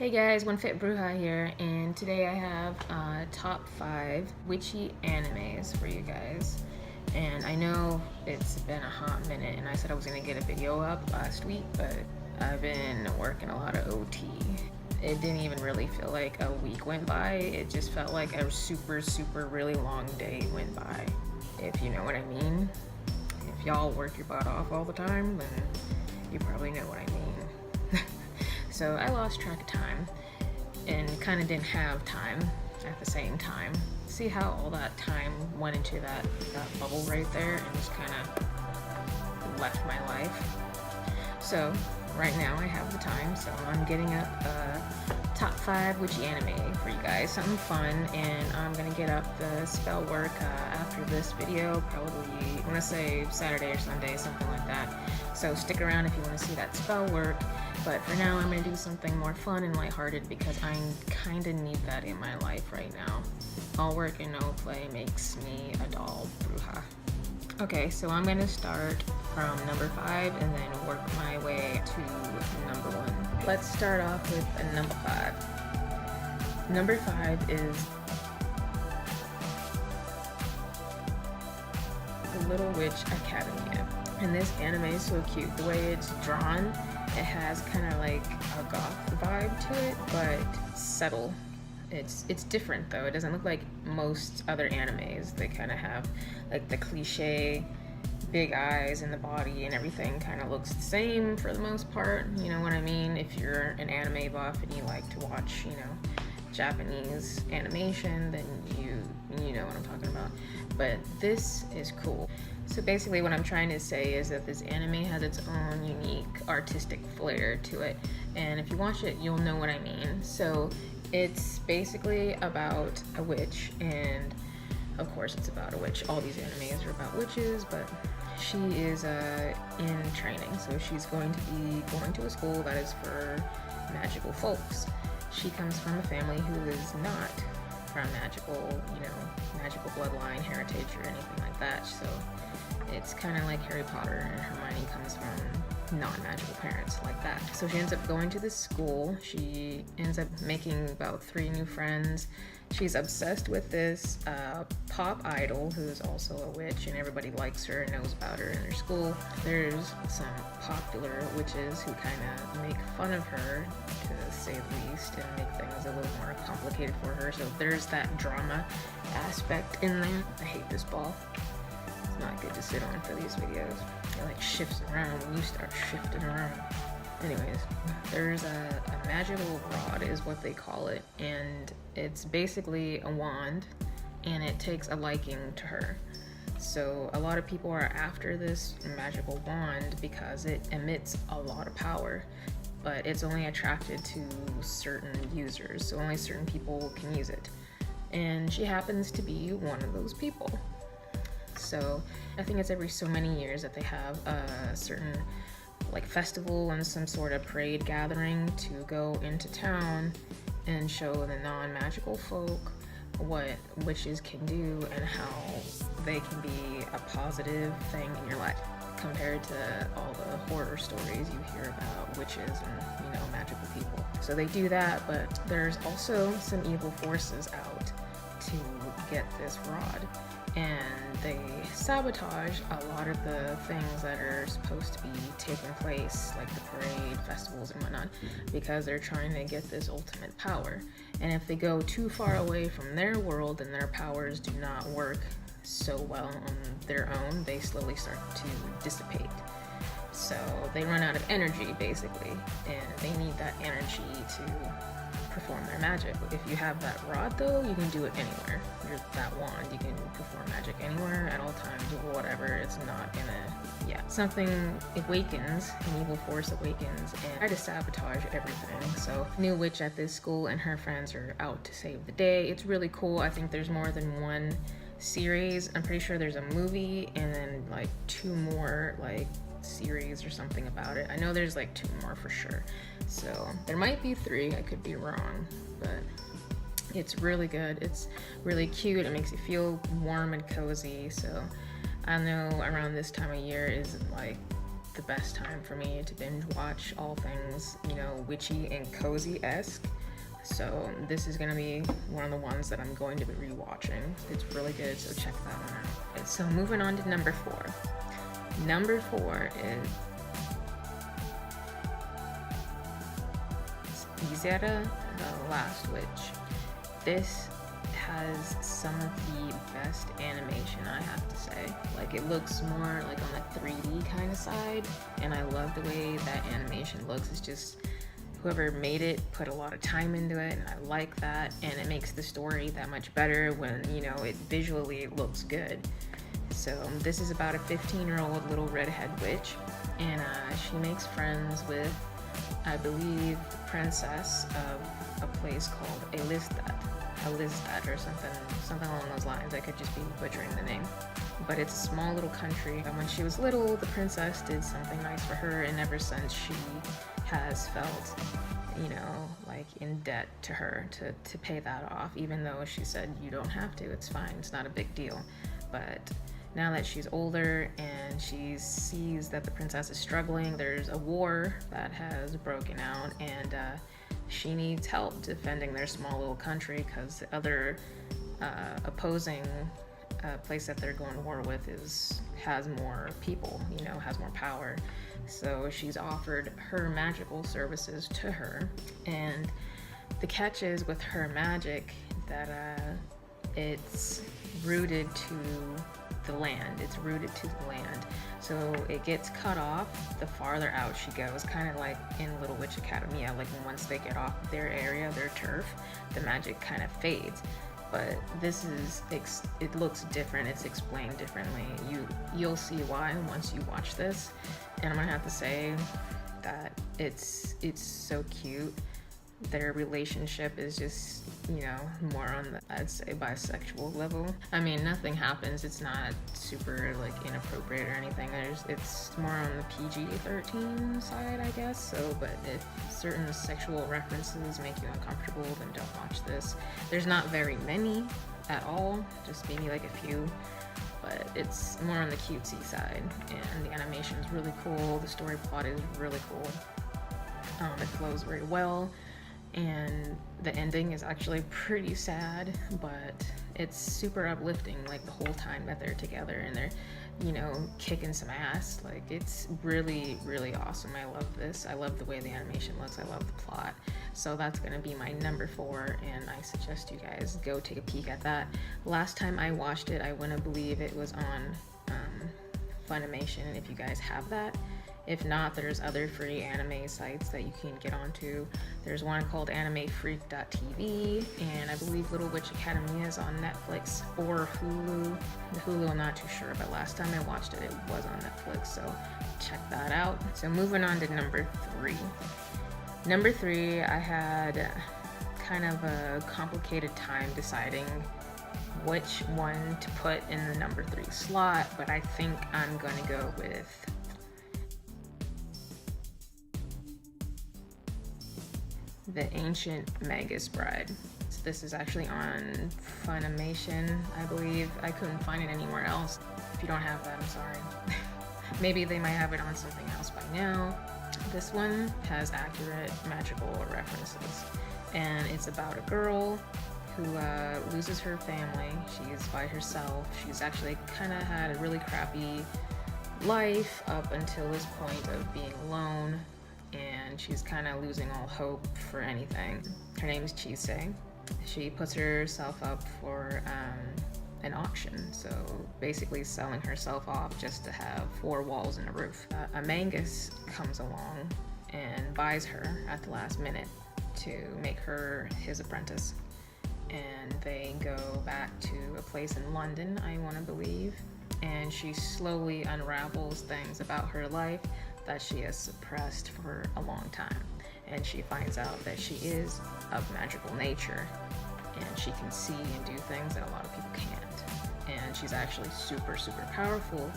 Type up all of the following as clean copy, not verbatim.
Hey guys, One Fit Bruja here, and today I have top 5 witchy animes for you guys. And I know it's been a hot minute, and I said I was gonna get a video up last week, but I've been working a lot of OT. It didn't even really feel like a week went by. It just felt like a super really long day went by, if you know what I mean. If y'all work your butt off all the time, then you probably know what I mean. So I lost track of time and kind of didn't have time at the same time. See how all that time went into that bubble right there and just kind of left my life. So right now I have the time, so I'm getting up top 5 witchy anime for you guys, something fun, and I'm gonna get up the spell work after this video, probably I want to say Saturday or Sunday, something like that. So stick around if you want to see that spell work. But for now, I'm going to do something more fun and lighthearted because I kind of need that in my life right now. All work and no play makes me a dull bruja. Okay, so I'm going to start from number 5 and then work my way to number 1. Let's start off with a number 5. Number 5 is The Little Witch Academia. And this anime is so cute. The way it's drawn, it has kind of like a goth vibe to it, but subtle. It's different though. It doesn't look like most other animes. They kind of have like the cliche big eyes and the body and everything kind of looks the same for the most part. You know what I mean? If you're an anime buff and you like to watch, Japanese animation, then you know what I'm talking about. But this is cool. So basically what I'm trying to say is that this anime has its own unique artistic flair to it, and if you watch it you'll know what I mean. So it's basically about a witch, and of course it's about a witch. All these animes are about witches, but she is in training, so she's going to be going to a school that is for magical folks. She comes from a family who is not from magical bloodline, heritage, or anything like that. So it's kind of like Harry Potter, and Hermione comes from non-magical parents like that. So she ends up going to this school. She ends up making about 3 new friends. She's obsessed with this pop idol who's also a witch, and everybody likes her and knows about her in their school. There's some popular witches who kind of make fun of her, to say the least, and make things a little more complicated for her. So there's that drama aspect in there. I hate this ball. It's not good to sit on for these videos. It like shifts around when you start shifting around. Anyways, there's a magical rod is what they call it, and it's basically a wand, and it takes a liking to her. So a lot of people are after this magical wand because it emits a lot of power, but it's only attracted to certain users, so only certain people can use it. And she happens to be one of those people. So I think it's every so many years that they have a certain like festival and some sort of parade gathering to go into town and show the non-magical folk what witches can do and how they can be a positive thing in your life compared to all the horror stories you hear about witches and magical people. So they do that, but there's also some evil forces out to get this rod, and they sabotage a lot of the things that are supposed to be taking place, like the parade, festivals, and whatnot, because they're trying to get this ultimate power. And if they go too far away from their world and their powers do not work so well on their own, they slowly start to dissipate. So they run out of energy, basically, and they need that energy to perform their magic. If you have that rod though, you can do it anywhere. You're that wand, you can perform magic anywhere at all times, or whatever. It's not gonna, something awakens, an evil force awakens and try to sabotage everything. So new witch at this school and her friends are out to save the day. It's really cool. I think there's more than one series. I'm pretty sure there's a movie and then like 2 more like series or something about it. I know there's like 2 more for sure. So there might be 3, I could be wrong, but it's really good. It's really cute. It makes you feel warm and cozy. So I know around this time of year is like the best time for me to binge watch all things, you know, witchy and cozy-esque. So this is gonna be one of the ones that I'm going to be rewatching. It's really good, so check that one out. So moving on to number 4. Number 4 is Izera, the Last Witch. This has some of the best animation, I have to say. Like, it looks more like on the 3D kind of side, and I love the way that animation looks. It's just, whoever made it put a lot of time into it, and I like that, and it makes the story that much better when, you know, it visually looks good. So this is about a 15-year-old little redhead witch, and she makes friends with, I believe, the princess of a place called Elizabeth or something along those lines. I could just be butchering the name. But it's a small little country, and when she was little, the princess did something nice for her, and ever since she has felt, you know, like in debt to her to pay that off, even though she said, you don't have to, it's fine, it's not a big deal. But now that she's older and she sees that the princess is struggling, there's a war that has broken out, and she needs help defending their small little country because the other opposing place that they're going to war with has more people, you know, has more power. So she's offered her magical services to her, and the catch is with her magic that it's rooted to the land. It's rooted to the land. So it gets cut off the farther out she goes, kind of like in Little Witch Academia, like once they get off their area, their turf, the magic kind of fades. But this is, it looks different, it's explained differently. You'll see why once you watch this. And I'm gonna have to say that it's so cute. Their relationship is just, you know, more on the, I'd say, bisexual level. I mean, nothing happens. It's not super, like, inappropriate or anything. It's more on the PG-13 side, I guess. So, but if certain sexual references make you uncomfortable, then don't watch this. There's not very many at all, just maybe like a few. But it's more on the cutesy side, and the animation is really cool. The story plot is really cool. It flows very well. And the ending is actually pretty sad, but it's super uplifting, like the whole time that they're together and they're, you know, kicking some ass. Like, it's really, really awesome. I love this. I love the way the animation looks. I love the plot. So that's gonna be my number 4, and I suggest you guys go take a peek at that. Last time I watched it, I wouldn't believe it was on Funimation, if you guys have that. If not, there's other free anime sites that you can get onto. There's one called animefreak.tv, and I believe Little Witch Academia is on Netflix or Hulu. The Hulu, I'm not too sure, but last time I watched it, it was on Netflix, so check that out. So moving on to number 3. Number 3, I had kind of a complicated time deciding which one to put in the number 3 slot, but I think I'm gonna go with The Ancient Magus Bride. So this is actually on Funimation, I believe. I couldn't find it anywhere else. If you don't have that, I'm sorry. Maybe they might have it on something else by now. This one has accurate magical references, and it's about a girl who loses her family. She's by herself. She's actually kind of had a really crappy life up until this point of being alone, and she's kind of losing all hope for anything. Her name is Chise. She puts herself up for an auction, so basically selling herself off just to have 4 walls and a roof. A Magus comes along and buys her at the last minute to make her his apprentice, and they go back to a place in London, I want to believe, and she slowly unravels things about her life that she has suppressed for a long time, and she finds out that she is of magical nature, and she can see and do things that a lot of people can't, and she's actually super powerful,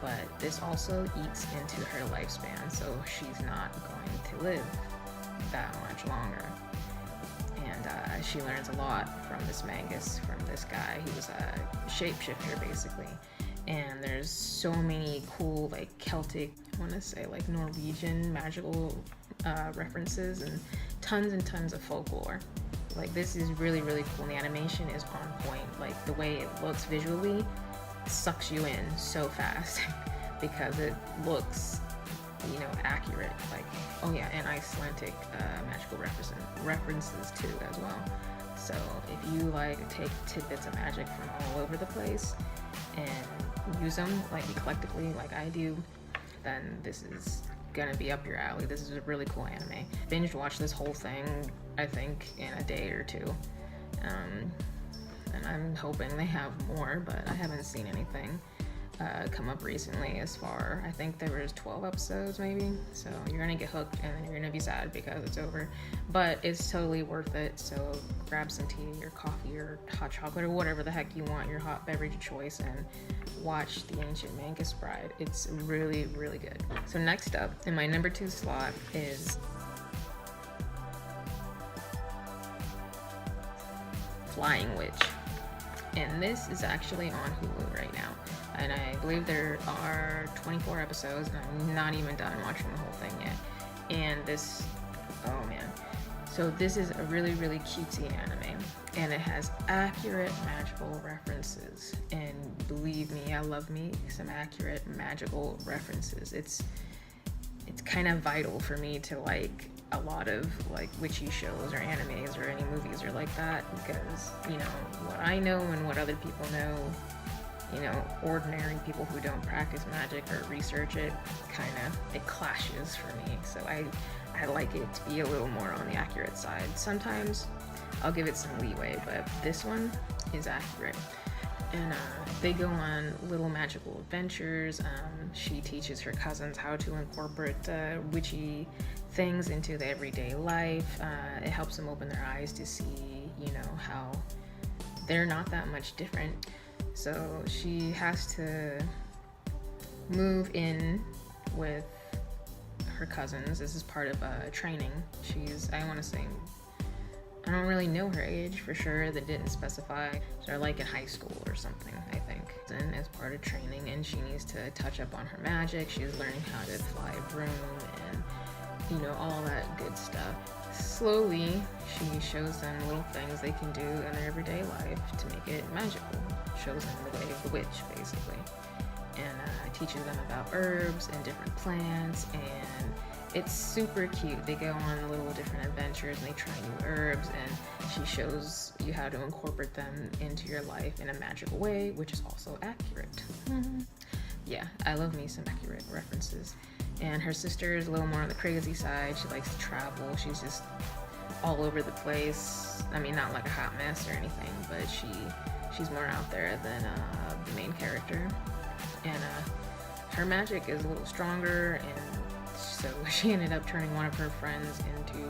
but this also eats into her lifespan, so she's not going to live that much longer. And she learns a lot from this Magus, from this guy. He was a shapeshifter basically, and there's so many cool like Celtic, I want to say like Norwegian magical references, and tons of folklore. Like this is really cool, and the animation is on point. Like the way it looks visually sucks you in so fast because it looks, you know, accurate. Like, oh yeah, and Icelandic magical references too as well. So if you like take tidbits of magic from all over the place and use them like eclectically like I do, then this is gonna be up your alley. This is a really cool anime. Binge watch this whole thing, I think, in a day or two. And I'm hoping they have more, but I haven't seen anything come up recently as far. I think there was 12 episodes maybe, so you're gonna get hooked and then you're gonna be sad because it's over, but it's totally worth it. So grab some tea or coffee or hot chocolate or whatever the heck you want, your hot beverage of choice, and watch The Ancient Magus Bride. It's really good. So next up in my number 2 slot is Flying Witch, and this is actually on Hulu right now, and I believe there are 24 episodes, and I'm not even done watching the whole thing yet. And this, oh man, so this is a really cutesy anime, and it has accurate magical references, and believe me, I love me some accurate magical references. It's kind of vital for me to like a lot of like witchy shows or animes or any movies or like that, because, you know, what I know and what other people know, you know, ordinary people who don't practice magic or research it, it clashes for me. So I like it to be a little more on the accurate side. Sometimes I'll give it some leeway, but this one is accurate. And they go on little magical adventures. She teaches her cousins how to incorporate witchy things into their everyday life. It helps them open their eyes to see, you know, how they're not that much different. So she has to move in with her cousins. This is part of training. She's, I want to say, I don't really know her age for sure. They didn't specify. They're like in high school or something, I think. And as part of training, and she needs to touch up on her magic. She's learning how to fly a broom and, you know, all that good stuff. Slowly, she shows them little things they can do in their everyday life to make it magical. Shows them the way of the witch, basically. And teaches them about herbs and different plants, and it's super cute. They go on little different adventures and they try new herbs, and she shows you how to incorporate them into your life in a magical way, which is also accurate. Yeah, I love me some accurate references. And her sister is a little more on the crazy side. She likes to travel. She's just all over the place. I mean, not like a hot mess or anything, but she's more out there than the main character. And her magic is a little stronger, and so she ended up turning one of her friends into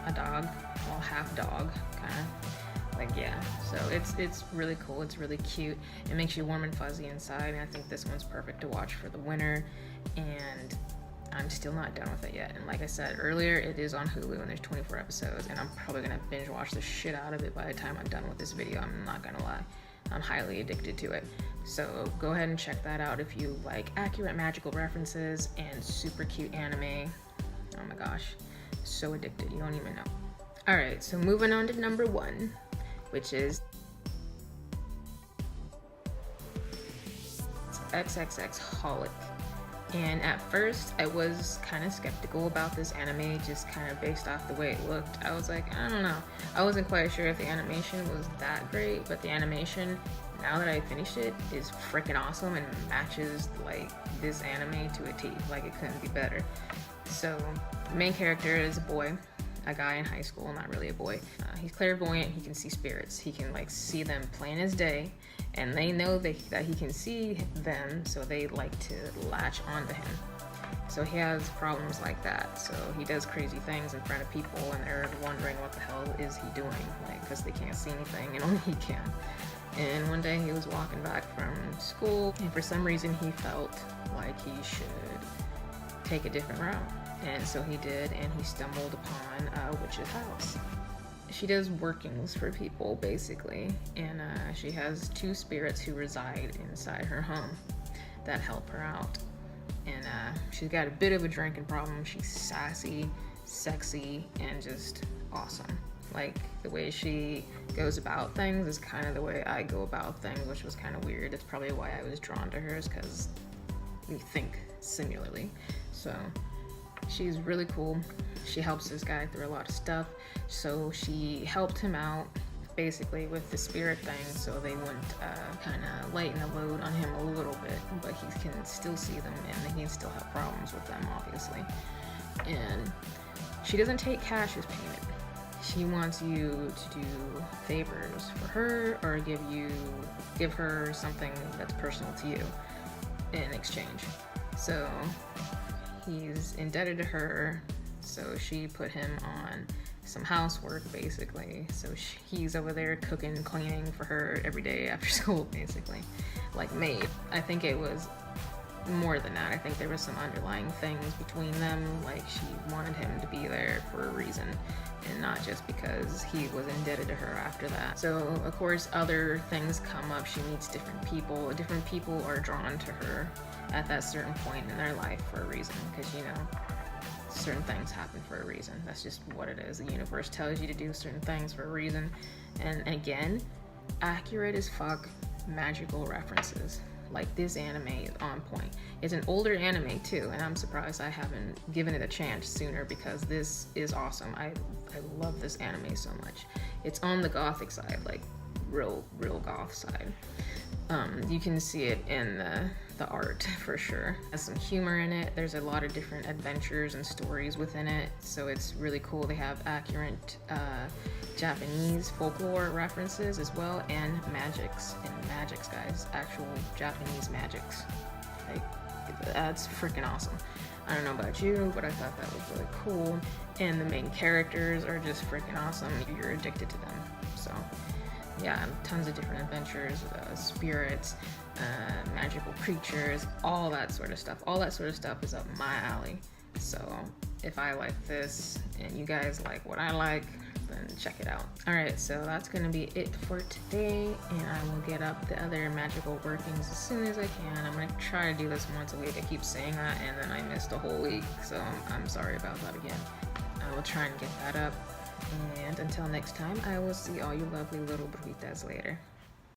a dog, well, half dog, kind of. Like, yeah, so it's really cool. It's really cute. It makes you warm and fuzzy inside, and I think this one's perfect to watch for the winter. And I'm still not done with it yet. And like I said earlier, it is on Hulu, and there's 24 episodes, and I'm probably gonna binge watch the shit out of it by the time I'm done with this video. I'm not gonna lie. I'm highly addicted to it. So go ahead and check that out if you like accurate magical references and super cute anime. Oh my gosh, so addicted, you don't even know. All right, so moving on to number 1, which is xxxHolic. And at first I was kind of skeptical about this anime, just kind of based off the way it looked. I was like, I don't know. I wasn't quite sure if the animation was that great, but the animation, now that I finished it, is freaking awesome and matches like this anime to a T. Like, it couldn't be better. So the main character is a boy, a guy in high school, not really a boy. He's clairvoyant. He can see spirits. He can like see them plain as day, and they know that he can see them, so they like to latch onto him. So he has problems like that. So he does crazy things in front of people, and they're wondering what the hell is he doing, like, because they can't see anything and only he can. And one day he was walking back from school, and for some reason he felt like he should take a different route. And so he did, and he stumbled upon a witch's house. she does workings for people basically, and she has 2 spirits who reside inside her home that help her out. And she's got a bit of a drinking problem. She's sassy, sexy, and just awesome. Like, the way she goes about things is kind of the way I go about things, which was kind of weird. It's probably why I was drawn to her, is because we think similarly. So she's really cool. She helps this guy through a lot of stuff. So she helped him out basically with the spirit thing, so they wouldn't kind of lighten the load on him a little bit, but he can still see them and he can still have problems with them, obviously. And she doesn't take cash as payment. She wants you to do favors for her or give her something that's personal to you in exchange. So he's indebted to her, so she put him on some housework basically. So he's over there cooking, cleaning for her every day after school basically, like maid. I think it was more than that. I think there was some underlying things between them, like she wanted him to be there for a reason and not just because he was indebted to her after that. So of course other things come up. She meets different people. Different people are drawn to her at that certain point in their life for a reason, because you know, certain things happen for a reason. That's just what it is. The universe tells you to do certain things for a reason. And again, accurate as fuck magical references. Like, this anime is on point. It's an older anime too, and I'm surprised I haven't given it a chance sooner, because this is awesome. I love this anime so much. It's on the gothic side, like real goth side. You can see it in the art for sure. It has some humor in it. There's a lot of different adventures and stories within it, so it's really cool. They have accurate Japanese folklore references as well, and magicks. And magicks, guys, actual Japanese magicks. Like, that's freaking awesome. I don't know about you, but I thought that was really cool. And the main characters are just freaking awesome. You're addicted to them. So yeah, tons of different adventures, spirits, magical creatures, all that sort of stuff. All that sort of stuff is up my alley. So if I like this and you guys like what I like, then check it out. Alright, so that's gonna be it for today, and I will get up the other magical workings as soon as I can. I'm gonna try to do this once a week. I keep saying that, and then I missed a whole week, so I'm sorry about that again. I will try and get that up. And until next time, I will see all you lovely little brujitas later.